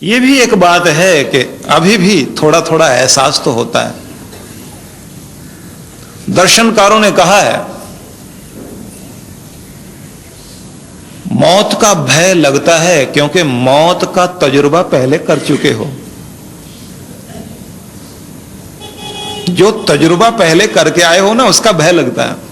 ये भी एक बात है कि अभी भी थोड़ा थोड़ा एहसास तो होता है। दर्शनकारों ने कहा है मौत का भय लगता है क्योंकि मौत का तजुर्बा पहले कर चुके हो। जो तजुर्बा पहले करके आए हो ना, उसका भय लगता है।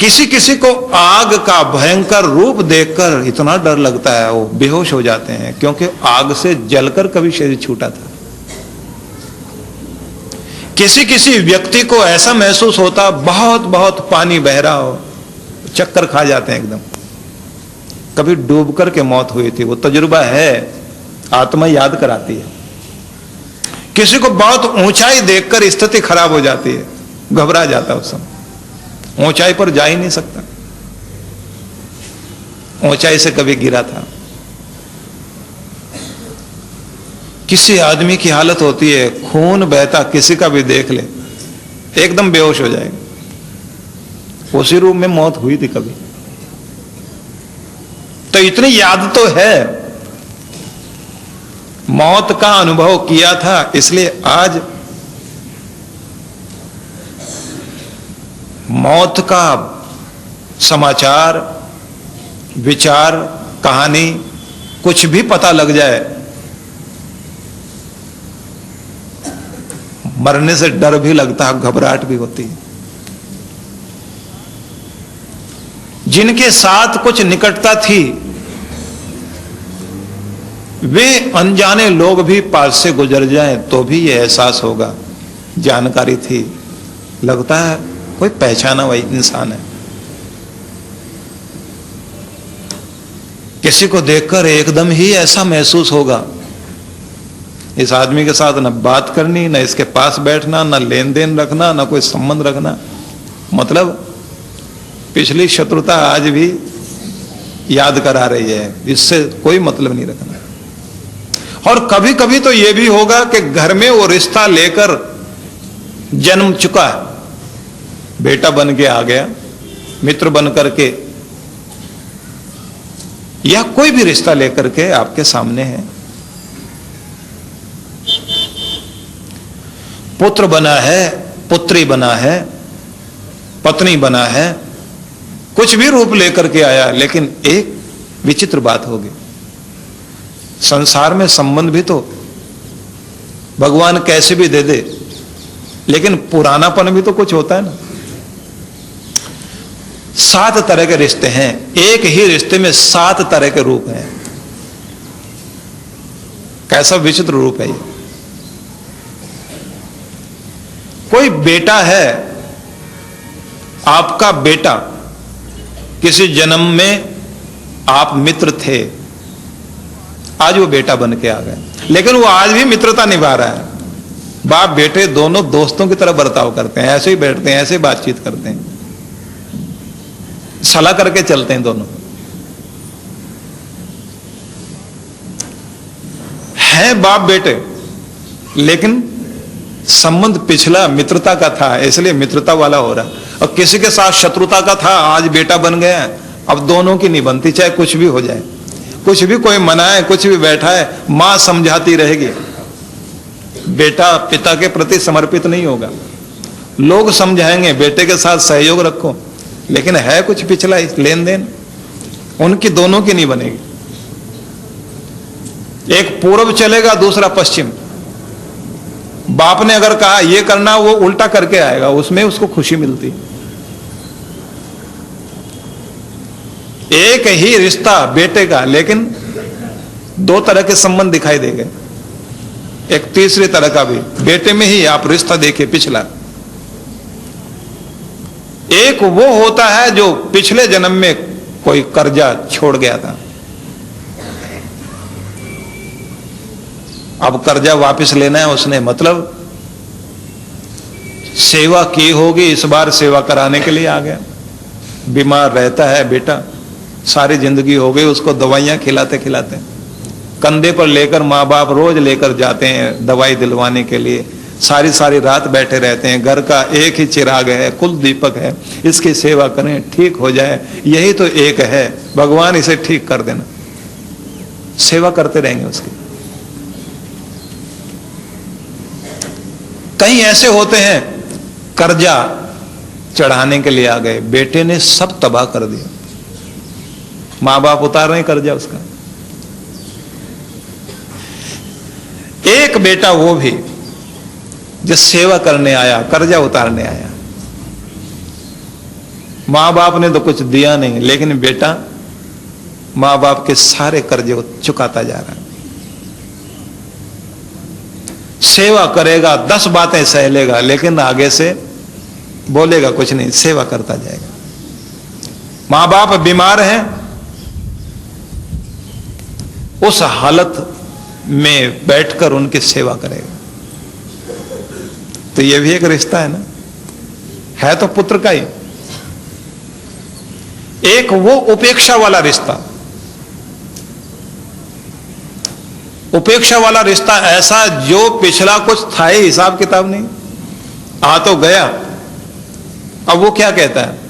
किसी किसी को आग का भयंकर रूप देखकर इतना डर लगता है वो बेहोश हो जाते हैं, क्योंकि आग से जलकर कभी शरीर छूटा था। किसी किसी व्यक्ति को ऐसा महसूस होता बहुत बहुत पानी बह रहा हो, चक्कर खा जाते हैं एकदम, कभी डूब करके मौत हुई थी। वो तजुर्बा है, आत्मा याद कराती है। किसी को बहुत ऊंचाई देखकर स्थिति खराब हो जाती है, घबरा जाता है उस समय, ऊंचाई पर जा ही नहीं सकता, ऊंचाई से कभी गिरा था। किसी आदमी की हालत होती है खून बहता, किसी का भी देख ले एकदम बेहोश हो जाएगा। उसी रूप में मौत हुई थी कभी। तो इतनी याद तो है, मौत का अनुभव किया था, इसलिए आज मौत का समाचार, विचार, कहानी कुछ भी पता लग जाए, मरने से डर भी लगता है, घबराहट भी होती है। जिनके साथ कुछ निकटता थी वे अनजाने लोग भी पास से गुजर जाएं तो भी ये एहसास होगा, जानकारी थी, लगता है कोई पहचाना हुआ इंसान है। किसी को देखकर एकदम ही ऐसा महसूस होगा, इस आदमी के साथ न बात करनी, न इसके पास बैठना, न लेन देन रखना, न कोई संबंध रखना, मतलब पिछली शत्रुता आज भी याद करा रही है, इससे कोई मतलब नहीं रखना। और कभी कभी तो यह भी होगा कि घर में वो रिश्ता लेकर जन्म चुका है, बेटा बन के आ गया, मित्र बन करके, या कोई भी रिश्ता लेकर के आपके सामने है, पुत्र बना है, पुत्री बना है, पत्नी बना है, कुछ भी रूप लेकर के आया। लेकिन एक विचित्र बात होगी, संसार में संबंध भी तो भगवान कैसे भी दे दे, लेकिन पुरानापन भी तो कुछ होता है ना। 7 तरह के रिश्ते हैं, एक ही रिश्ते में 7 तरह के रूप हैं। कैसा विचित्र रूप है ये। कोई बेटा है, आपका बेटा, किसी जन्म में आप मित्र थे, आज वो बेटा बन के आ गए, लेकिन वो आज भी मित्रता निभा रहा है। बाप बेटे दोनों दोस्तों की तरह बर्ताव करते हैं, ऐसे ही बैठते हैं, ऐसे ही बातचीत करते हैं, सलाह करके चलते हैं दोनों। हैं बाप बेटे, लेकिन संबंध पिछला मित्रता का था, इसलिए मित्रता वाला हो रहा। और किसी के साथ शत्रुता का था, आज बेटा बन गया, अब दोनों की नहीं बनती, चाहे कुछ भी हो जाए, कुछ भी कोई मनाए, कुछ भी बैठा है, मां समझाती रहेगी, बेटा पिता के प्रति समर्पित नहीं होगा। लोग समझाएंगे बेटे के साथ सहयोग रखो, लेकिन है कुछ पिछला लेन देन, उनकी दोनों की नहीं बनेगी। एक पूर्व चलेगा, दूसरा पश्चिम। बाप ने अगर कहा ये करना, वो उल्टा करके आएगा, उसमें उसको खुशी मिलती। एक ही रिश्ता बेटे का, लेकिन 2 तरह के संबंध दिखाई देंगे। एक तीसरी तरह का भी बेटे में ही आप रिश्ता देखिए पिछला। एक वो होता है जो पिछले जन्म में कोई कर्जा छोड़ गया था, अब कर्जा वापस लेना है उसने, मतलब सेवा की होगी, इस बार सेवा कराने के लिए आ गया। बीमार रहता है बेटा, सारी जिंदगी हो गई उसको दवाइयां खिलाते खिलाते, कंधे पर लेकर माँ बाप रोज लेकर जाते हैं दवाई दिलवाने के लिए, सारी सारी रात बैठे रहते हैं, घर का एक ही चिराग है, कुल दीपक है, इसकी सेवा करें, ठीक हो जाए, यही तो एक है, भगवान इसे ठीक कर देना। सेवा करते रहेंगे उसकी। कई ऐसे होते हैं कर्जा चढ़ाने के लिए आ गए, बेटे ने सब तबाह कर दिया, मां बाप उतार रहे हैं कर्जा उसका। एक बेटा वो भी जो सेवा करने आया, कर्जा उतारने आया, मां बाप ने तो कुछ दिया नहीं, लेकिन बेटा मां बाप के सारे कर्जे चुकाता जा रहा है। सेवा करेगा, 10 बातें सह लेगा, लेकिन आगे से बोलेगा कुछ नहीं, सेवा करता जाएगा। मां बाप बीमार हैं, उस हालत में बैठकर उनकी सेवा करेगा। तो यह भी एक रिश्ता है ना, है तो पुत्र का ही। एक वो उपेक्षा वाला रिश्ता, उपेक्षा वाला रिश्ता ऐसा जो पिछला कुछ था ही हिसाब किताब नहीं, आ तो गया। अब वो क्या कहता है,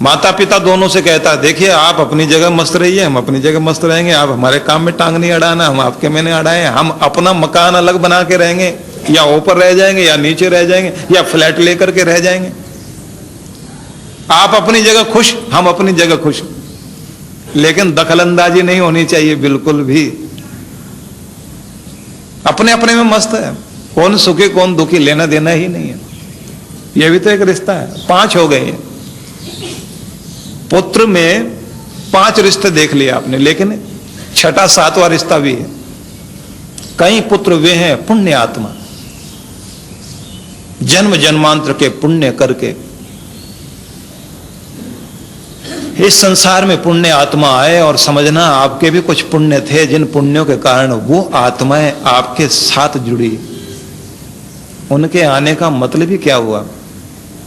माता पिता दोनों से कहता है, देखिए आप अपनी जगह मस्त रहिए, हम अपनी जगह मस्त रहेंगे, आप हमारे काम में टांग नहीं अड़ाना, हम आपके में नहीं अड़ाए, हम अपना मकान अलग बना के रहेंगे, या ऊपर रह जाएंगे या नीचे रह जाएंगे या फ्लैट लेकर के रह जाएंगे। आप अपनी जगह खुश, हम अपनी जगह खुश, लेकिन दखलंदाजी नहीं होनी चाहिए बिल्कुल भी। अपने अपने में मस्त है, कौन सुखी कौन दुखी लेना देना ही नहीं है। यह भी तो एक रिश्ता है। 5 हो गए, पुत्र में 5 रिश्ते देख लिए आपने, लेकिन 6ठा 7वां रिश्ता भी है। कई पुत्र वे हैं पुण्य आत्मा, जन्म जन्मांतर के पुण्य करके इस संसार में पुण्य आत्मा आए, और समझना आपके भी कुछ पुण्य थे, जिन पुण्यों के कारण वो आत्माएं आपके साथ जुड़ी। उनके आने का मतलब ही क्या हुआ,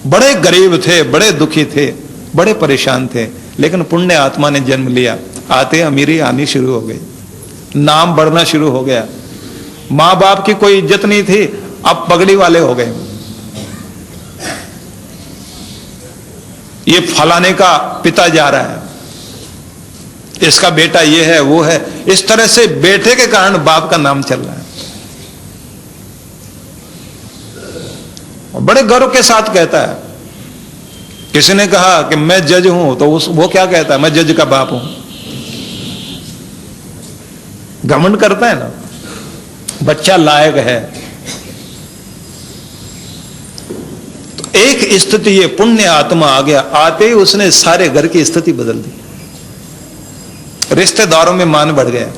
बड़े गरीब थे, बड़े दुखी थे, बड़े परेशान थे, लेकिन पुण्य आत्मा ने जन्म लिया, आते अमीरी आनी शुरू हो गई, नाम बढ़ना शुरू हो गया, मां बाप की कोई इज्जत नहीं थी, अब पगड़ी वाले हो गए। ये फलाने का पिता जा रहा है, इसका बेटा ये है वो है, इस तरह से बेटे के कारण बाप का नाम चल रहा है। और बड़े गर्व के साथ कहता है, किसी ने कहा कि मैं जज हूं, तो वो क्या कहता है, मैं जज का बाप हूं। घमंड करता है ना, बच्चा लायक है। तो एक स्थिति, ये पुण्य आत्मा आ गया, आते ही उसने सारे घर की स्थिति बदल दी। रिश्तेदारों में मान बढ़ गया,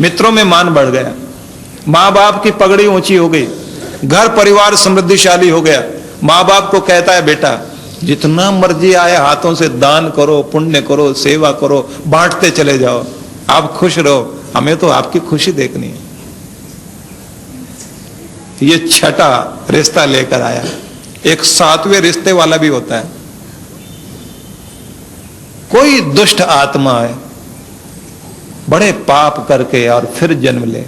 मित्रों में मान बढ़ गया, मां बाप की पगड़ी ऊंची हो गई, घर परिवार समृद्धिशाली हो गया। मां बाप को कहता है, बेटा जितना मर्जी आए हाथों से दान करो, पुण्य करो, सेवा करो, बांटते चले जाओ, आप खुश रहो, हमें तो आपकी खुशी देखनी है। ये 6ठा रिश्ता लेकर आया। एक 7वें रिश्ते वाला भी होता है। कोई दुष्ट आत्मा है, बड़े पाप करके और फिर जन्म ले।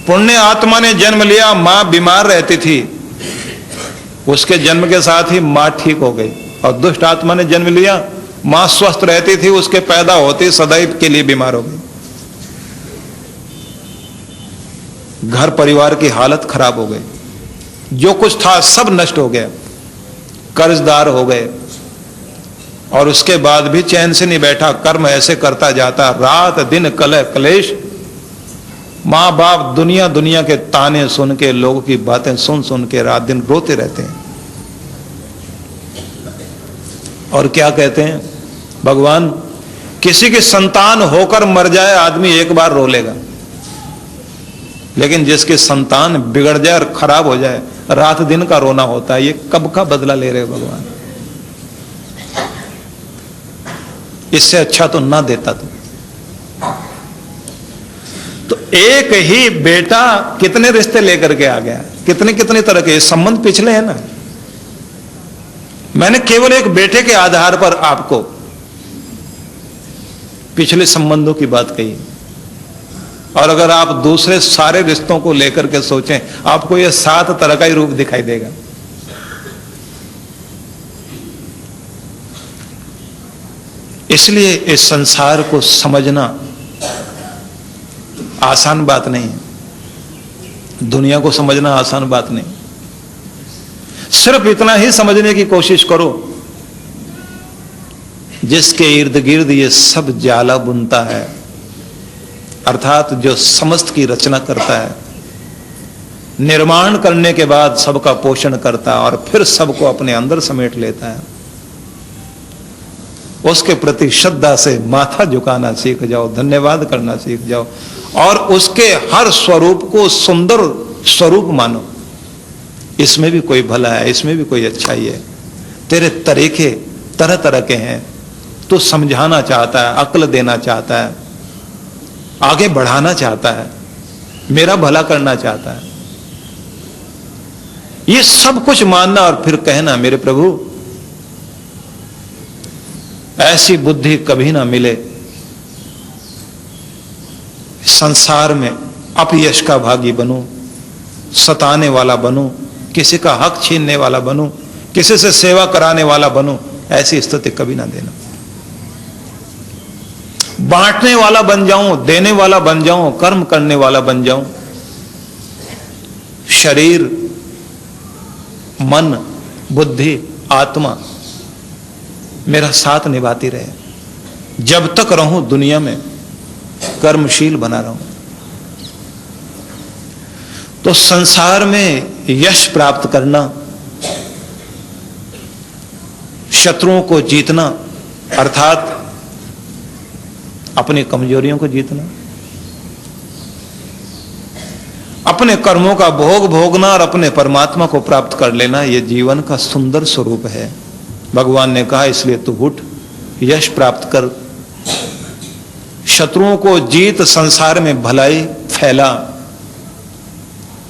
पुण्य आत्मा ने जन्म लिया, मां बीमार रहती थी, उसके जन्म के साथ ही मां ठीक हो गई। और दुष्ट आत्मा ने जन्म लिया, मां स्वस्थ रहती थी, उसके पैदा होते सदैव के लिए बीमार हो गई। घर परिवार की हालत खराब हो गई, जो कुछ था सब नष्ट हो गया, कर्जदार हो गए, और उसके बाद भी चैन से नहीं बैठा, कर्म ऐसे करता जाता, रात दिन कलह क्लेश। मां बाप दुनिया के ताने सुन के, लोगों की बातें सुन सुन के रात दिन रोते रहते हैं। और क्या कहते हैं भगवान, किसी की संतान होकर मर जाए आदमी एक बार रो लेगा, लेकिन जिसकी संतान बिगड़ जाए और खराब हो जाए, रात दिन का रोना होता है। ये कब का बदला ले रहे हो भगवान, इससे अच्छा तो ना देता तुम। तो एक ही बेटा कितने रिश्ते लेकर के आ गया, कितने कितने तरह के संबंध पिछले हैं ना। मैंने केवल एक बेटे के आधार पर आपको पिछले संबंधों की बात कही, और अगर आप दूसरे सारे रिश्तों को लेकर के सोचें, आपको ये 7 तरह का ही रूप दिखाई देगा। इसलिए इस संसार को समझना आसान बात नहीं है, दुनिया को समझना आसान बात नहीं। सिर्फ इतना ही समझने की कोशिश करो, जिसके इर्द गिर्द ये सब जाला बुनता है, अर्थात जो समस्त की रचना करता है, निर्माण करने के बाद सबका पोषण करता है और फिर सबको अपने अंदर समेट लेता है, उसके प्रति श्रद्धा से माथा झुकाना सीख जाओ, धन्यवाद करना सीख जाओ और उसके हर स्वरूप को सुंदर स्वरूप मानो। इसमें भी कोई भला है, इसमें भी कोई अच्छाई है। तेरे तरीके तरह तरह के हैं, तो समझाना चाहता है, अक्ल देना चाहता है, आगे बढ़ाना चाहता है, मेरा भला करना चाहता है। ये सब कुछ मानना और फिर कहना मेरे प्रभु ऐसी बुद्धि कभी ना मिले, संसार में अपयश का भागी बनूं, सताने वाला बनूं, किसी का हक छीनने वाला बनूं, किसी से सेवा कराने वाला बनूं, ऐसी स्थिति कभी ना देना। बांटने वाला बन जाऊं, देने वाला बन जाऊं, कर्म करने वाला बन जाऊं, शरीर, मन, बुद्धि, आत्मा मेरा साथ निभाती रहे। जब तक रहूं दुनिया में कर्मशील बना रहूं। तो संसार में यश प्राप्त करना, शत्रुओं को जीतना, अर्थात अपनी कमजोरियों को जीतना, अपने कर्मों का भोग भोगना और अपने परमात्मा को प्राप्त कर लेना, यह जीवन का सुंदर स्वरूप है। भगवान ने कहा इसलिए तू उठ, यश प्राप्त कर, शत्रुओं को जीत, संसार में भलाई फैला,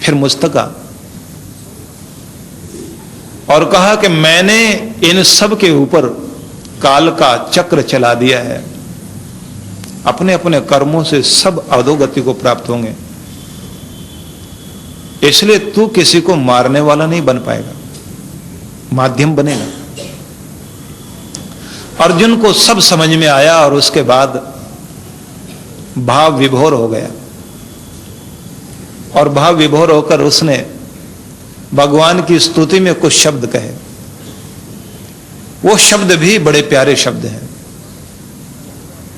फिर मुस्तका। और कहा कि मैंने इन सब के ऊपर काल का चक्र चला दिया है, अपने अपने कर्मों से सब अधोगति को प्राप्त होंगे, इसलिए तू किसी को मारने वाला नहीं बन पाएगा, माध्यम बनेगा। अर्जुन को सब समझ में आया और उसके बाद भाव विभोर हो गया और भाव विभोर होकर उसने भगवान की स्तुति में कुछ शब्द कहे। वो शब्द भी बड़े प्यारे शब्द हैं।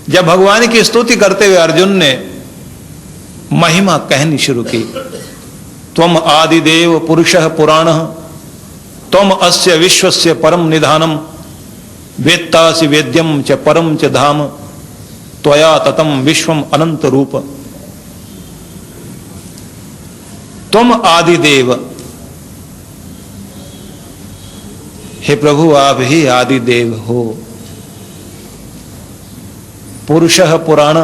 जब भगवान की स्तुति करते हुए अर्जुन ने महिमा कहनी शुरू की, त्वम आदिदेव पुरुषः पुराणः त्वम अस्य विश्वस्य परम निधानम वेत्तासि वेद्यम च परम च धाम त्वया ततम विश्वम अनंत रूप। तुम आदिदेव, हे प्रभु आप ही आदिदेव हो। पुरुषः पुराण,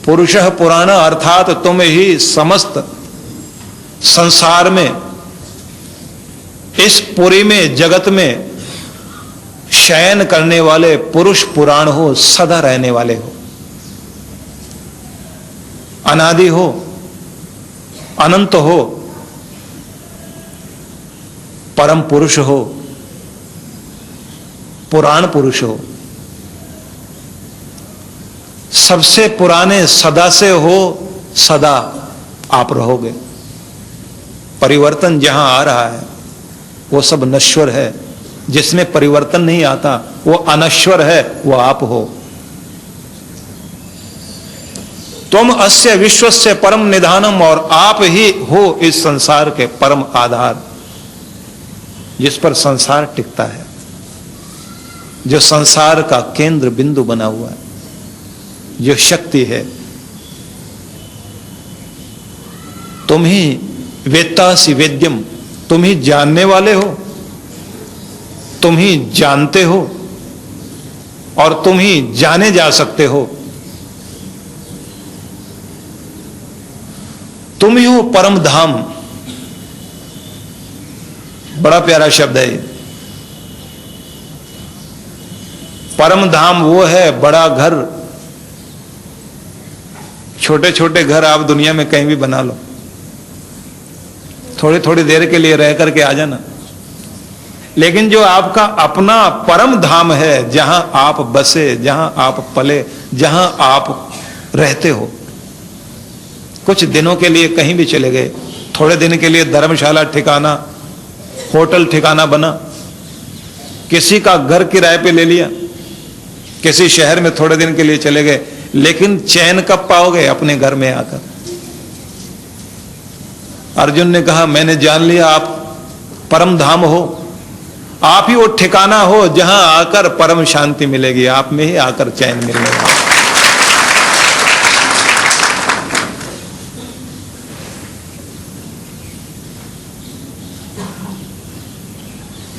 पुरुषः पुराण अर्थात तुम ही समस्त संसार में, इस पुरी में, जगत में शयन करने वाले पुरुष पुराण हो, सदा रहने वाले हो, अनादि हो, अनंत हो, परम पुरुष हो, पुराण पुरुष हो, सबसे पुराने सदा से हो, सदा आप रहोगे। परिवर्तन जहां आ रहा है वो सब नश्वर है, जिसमें परिवर्तन नहीं आता वो अनश्वर है, वो आप हो। तुम अस्य विश्वस्य परम निधानम, और आप ही हो इस संसार के परम आधार, जिस पर संसार टिकता है, जो संसार का केंद्र बिंदु बना हुआ है, जो शक्ति है। तुम ही वेत्तासि वेद्यम, तुम ही जानने वाले हो, तुम ही जानते हो और तुम ही जाने जा सकते हो। तुम ही हो परम धाम, बड़ा प्यारा शब्द है। परम धाम वो है बड़ा घर छोटे छोटे घर आप दुनिया में कहीं भी बना लो, थोड़ी थोड़ी देर के लिए रह करके आ जाना, लेकिन जो आपका अपना परम धाम है, जहां आप बसे, जहां आप पले, जहां आप रहते हो, कुछ दिनों के लिए कहीं भी चले गए, थोड़े दिन के लिए धर्मशाला ठिकाना, होटल ठिकाना बना, किसी का घर किराए पे ले लिया, किसी शहर में थोड़े दिन के लिए चले गए, लेकिन चैन कब पाओगे? अपने घर में आकर। अर्जुन ने कहा मैंने जान लिया आप परम धाम हो, आप ही वो ठिकाना हो जहां आकर परम शांति मिलेगी, आप में ही आकर चैन मिलेगा।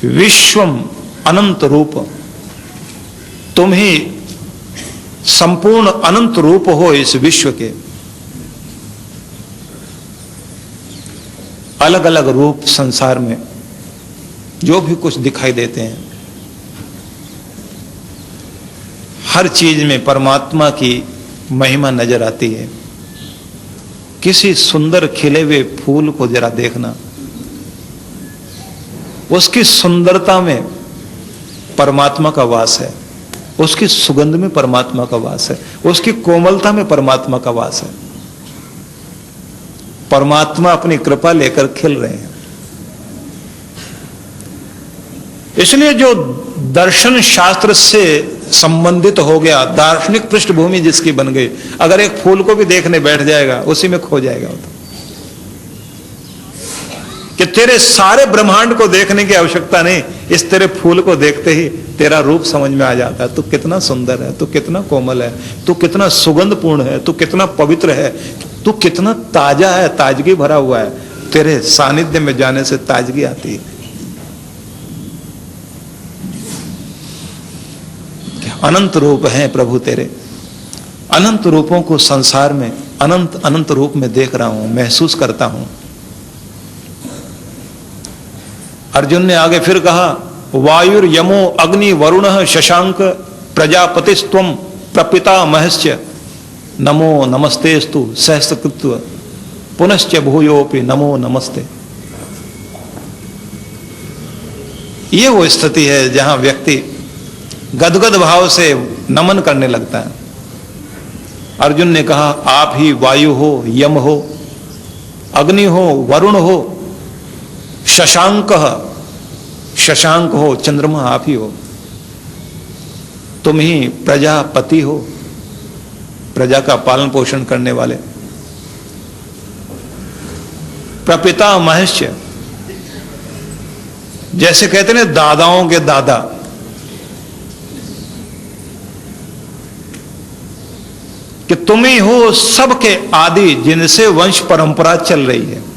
विश्वम अनंत रूप, तुम ही संपूर्ण अनंत रूप हो इस विश्व के। अलग अलग रूप संसार में जो भी कुछ दिखाई देते हैं, हर चीज में परमात्मा की महिमा नजर आती है। किसी सुंदर खिले हुए फूल को जरा देखना, उसकी सुंदरता में परमात्मा का वास है, उसकी सुगंध में परमात्मा का वास है, उसकी कोमलता में परमात्मा का वास है। परमात्मा अपनी कृपा लेकर खिल रहे हैं। इसलिए जो दर्शन शास्त्र से संबंधित हो गया, दार्शनिक पृष्ठभूमि जिसकी बन गई, अगर एक फूल को भी देखने बैठ जाएगा उसी में खो जाएगा। तो कि तेरे सारे ब्रह्मांड को देखने की आवश्यकता नहीं, इस तेरे फूल को देखते ही तेरा रूप समझ में आ जाता है। तू कितना सुंदर है, तू कितना कोमल है, तू कितना सुगंधपूर्ण है, तू कितना पवित्र है, तू कितना ताजा है, ताजगी भरा हुआ है। तेरे सानिध्य में जाने से ताजगी आती है। अनंत रूप हैं प्रभु तेरे, अनंत रूपों को संसार में अनंत अनंत रूप में देख रहा हूं, महसूस करता हूं। अर्जुन ने आगे फिर कहा वायुर यमो अग्नि वरुण शशांक प्रजापतिस्त्वं प्रपिता महश्च नमो नमस्तेस्तु सहस्रकृत्व पुनश्च भूयोपि नमो नमस्ते। ये वो स्थिति है जहां व्यक्ति गदगद भाव से नमन करने लगता है। अर्जुन ने कहा आप ही वायु हो, यम हो, अग्नि हो, वरुण हो, शशांक शशांक हो, चंद्रमा आप ही हो, तुम ही प्रजापति हो, प्रजा का पालन पोषण करने वाले, प्रपिता महश्च, जैसे कहते हैं दादाओं के दादा, कि तुम ही हो सबके आदि जिनसे वंश परंपरा चल रही है।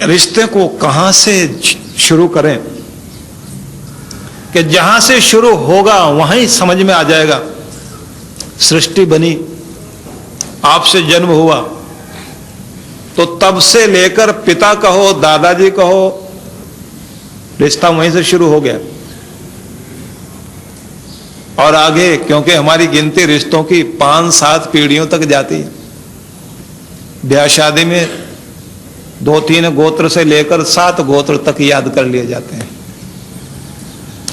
रिश्ते को कहां से शुरू करें कि जहां से शुरू होगा वहीं समझ में आ जाएगा। सृष्टि बनी, आपसे जन्म हुआ, तो तब से लेकर पिता कहो, दादाजी कहो, रिश्ता वहीं से शुरू हो गया। और आगे क्योंकि हमारी गिनती रिश्तों की 5-7 पीढ़ियों तक जाती है। ब्याह शादी में 2-3 गोत्र से लेकर 7 गोत्र तक याद कर लिए जाते हैं,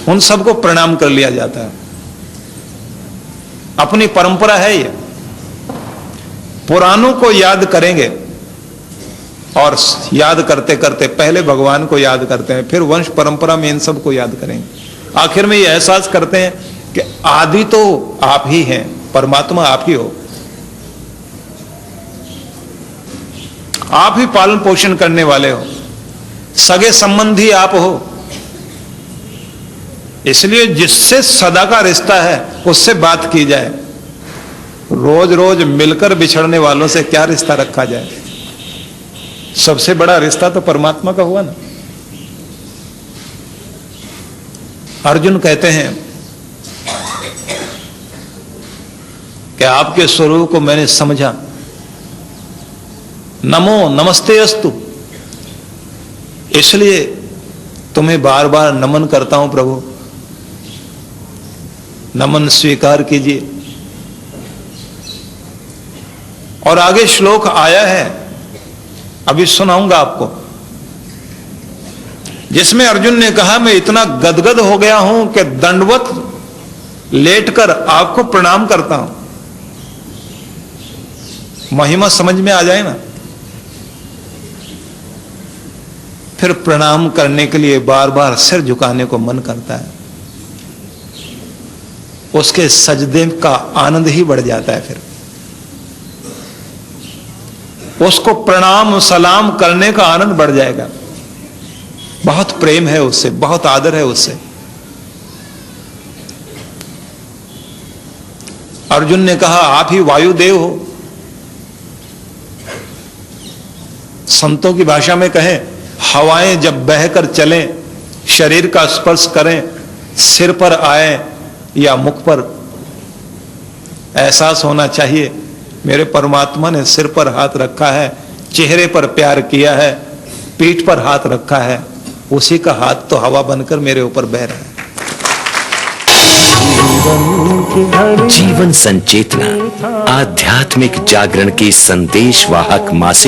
उन सबको प्रणाम कर लिया जाता है। अपनी परंपरा है ये। पुरानों को याद करेंगे और याद करते करते पहले भगवान को याद करते हैं, फिर वंश परंपरा में इन सबको याद करेंगे। आखिर में ये एहसास करते हैं कि आदि तो आप ही हैं, परमात्मा आप ही हो, आप ही पालन पोषण करने वाले हो, सगे संबंधी आप हो। इसलिए जिससे सदा का रिश्ता है उससे बात की जाए। रोज रोज मिलकर बिछड़ने वालों से क्या रिश्ता रखा जाए। सबसे बड़ा रिश्ता तो परमात्मा का हुआ ना। अर्जुन कहते हैं कि आपके स्वरूप को मैंने समझा, नमो नमस्ते अस्तु, इसलिए तुम्हें बार बार नमन करता हूं प्रभु। नमन स्वीकार कीजिए। और आगे श्लोक आया है, अभी सुनाऊंगा आपको, जिसमें अर्जुन ने कहा मैं इतना गदगद हो गया हूं कि दंडवत लेटकर आपको प्रणाम करता हूं। महिमा समझ में आ जाए ना, फिर प्रणाम करने के लिए बार बार सिर झुकाने को मन करता है। उसके सजदे का आनंद ही बढ़ जाता है। फिर उसको प्रणाम सलाम करने का आनंद बढ़ जाएगा। बहुत प्रेम है उससे, बहुत आदर है उससे। अर्जुन ने कहा आप ही वायुदेव हो। संतों की भाषा में कहें, हवाएं जब बहकर चलें, शरीर का स्पर्श करें, सिर पर आए या मुख पर, एहसास होना चाहिए मेरे परमात्मा ने सिर पर हाथ रखा है, चेहरे पर प्यार किया है, पीठ पर हाथ रखा है, उसी का हाथ तो हवा बनकर मेरे ऊपर बह रहा है। जीवन संचेतना आध्यात्मिक जागरण की संदेश वाहक मासिक